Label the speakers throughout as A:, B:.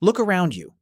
A: Look around you.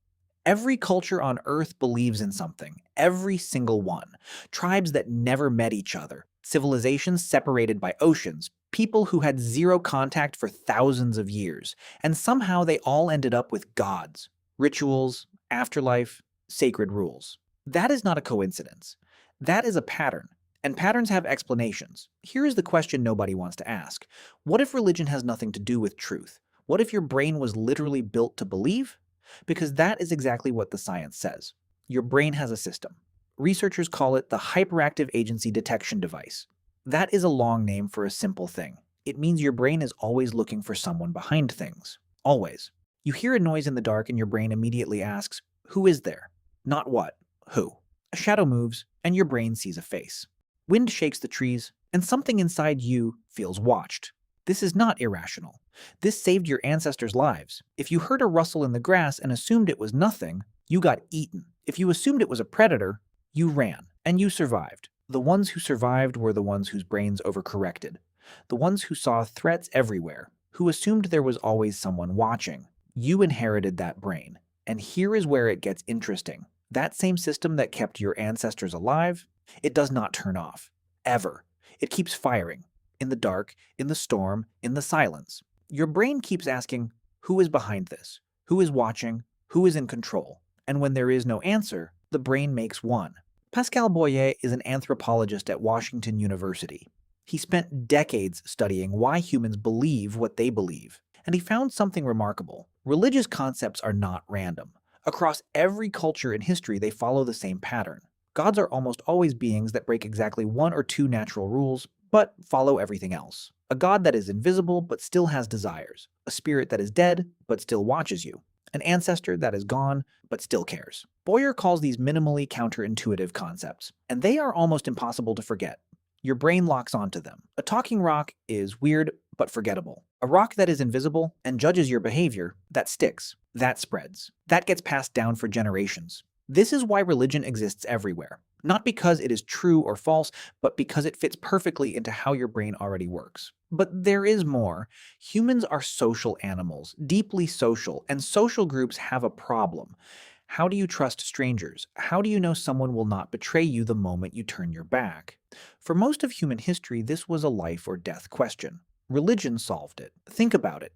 A: Every culture on Earth believes in something, every single one. Tribes that never met each other, civilizations separated by oceans, people who had zero contact for thousands of years, and somehow they all ended up with gods, rituals, afterlife, sacred rules. That is not a coincidence. That is a pattern, and patterns have explanations. Here is the question nobody wants to ask. What if religion has nothing to do with truth? What if your brain was literally built to believe? Because that is exactly what the science says. Your brain has a system. Researchers call it the hyperactive agency detection device. That is a long name for a simple thing. It means your brain is always looking for someone behind things. Always. You hear a noise in the dark and your brain immediately asks, who is there? Not what, who. A shadow moves and your brain sees a face. Wind shakes the trees and something inside you feels watched. This is not irrational. This saved your ancestors' lives. If you heard a rustle in the grass and assumed it was nothing, you got eaten. If you assumed it was a predator, you ran, and you survived. The ones who survived were the ones whose brains overcorrected. The ones who saw threats everywhere, who assumed there was always someone watching. You inherited that brain. And here is where it gets interesting. That same system that kept your ancestors alive, it does not turn off. Ever. It keeps firing. In the dark, in the storm, in the silence. Your brain keeps asking, who is behind this? Who is watching? Who is in control? And when there is no answer, the brain makes one. Pascal Boyer is an anthropologist at Washington University. He spent decades studying why humans believe what they believe, and he found something remarkable. Religious concepts are not random. Across every culture in history, they follow the same pattern. Gods are almost always beings that break exactly one or two natural rules, but follow everything else. A god that is invisible but still has desires. A spirit that is dead but still watches you. An ancestor that is gone but still cares. Boyer calls these minimally counterintuitive concepts, and they are almost impossible to forget. Your brain locks onto them. A talking rock is weird but forgettable. A rock that is invisible and judges your behavior, that sticks, that spreads. That gets passed down for generations. This is why religion exists everywhere. Not because it is true or false, but because it fits perfectly into how your brain already works. But there is more. Humans are social animals, deeply social, and social groups have a problem. How do you trust strangers? How do you know someone will not betray you the moment you turn your back? For most of human history, this was a life or death question. Religion solved it. Think about it.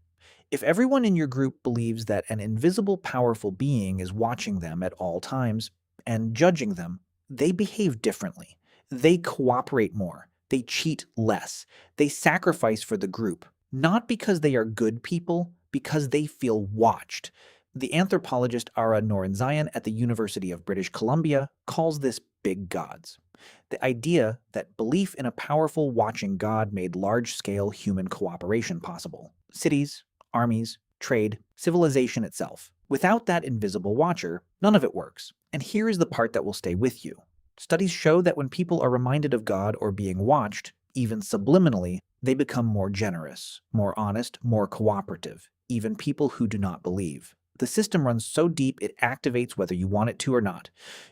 A: If everyone in your group believes that an invisible, powerful being is watching them at all times and judging them, they behave differently. They cooperate more. They cheat less. They sacrifice for the group. Not because they are good people, because they feel watched. The anthropologist Ara Norenzayan at the University of British Columbia calls this big gods. The idea that belief in a powerful watching God made large-scale human cooperation possible. Cities, armies, trade, civilization itself. Without that invisible watcher, none of it works. And here is the part that will stay with you. Studies show that when people are reminded of God or being watched, even subliminally, they become more generous, more honest, more cooperative, even people who do not believe. The system runs so deep it activates whether you want it to or not.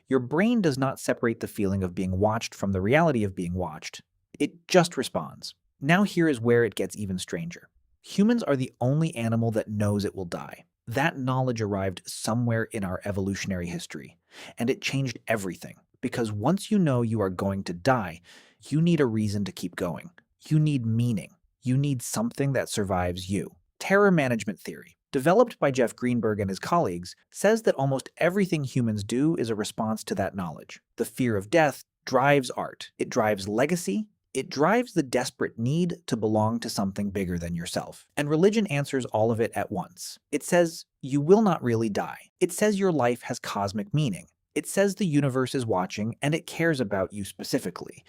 A: Your brain does not separate the feeling of being watched from the reality of being watched. It just responds. Now here is where it gets even stranger. Humans are the only animal that knows it will die. That knowledge arrived somewhere in our evolutionary history, and it changed everything. Because once you know you are going to die, you need a reason to keep going. You need meaning. You need something that survives you. Terror management theory, developed by Greenberg and his colleagues, says that almost everything humans do is a response to that knowledge. The fear of death drives art. It drives legacy. It drives the desperate need to belong to something bigger than yourself. And religion answers all of it at once. It says, you will not really die. It says your life has cosmic meaning. It says the universe is watching and it cares about you specifically.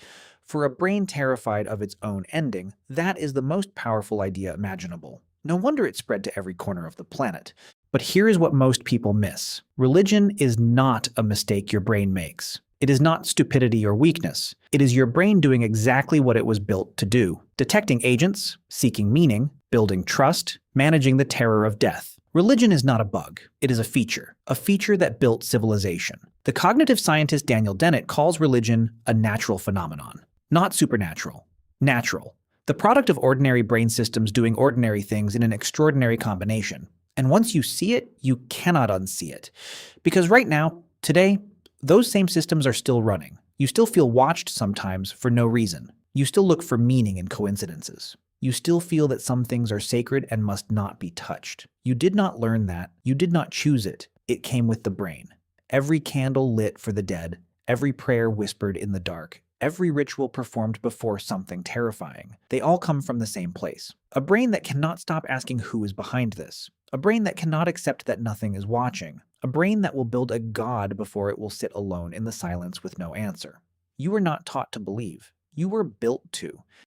A: For a brain terrified of its own ending, that is the most powerful idea imaginable. No wonder it spread to every corner of the planet. But here is what most people miss. Religion is not a mistake your brain makes. It is not stupidity or weakness. It is your brain doing exactly what it was built to do. Detecting agents, seeking meaning, building trust, managing the terror of death. Religion is not a bug. It is a feature that built civilization. The cognitive scientist Daniel Dennett calls religion a natural phenomenon. Not supernatural. Natural. The product of ordinary brain systems doing ordinary things in an extraordinary combination. And once you see it, you cannot unsee it. Because right now, today, those same systems are still running. You still feel watched sometimes for no reason. You still look for meaning in coincidences. You still feel that some things are sacred and must not be touched. You did not learn that. You did not choose it. It came with the brain. Every candle lit for the dead, every prayer whispered in the dark, every ritual performed before something terrifying. They all come from the same place. A brain that cannot stop asking who is behind this. A brain that cannot accept that nothing is watching. A brain that will build a god before it will sit alone in the silence with no answer. You were not taught to believe. You were built to.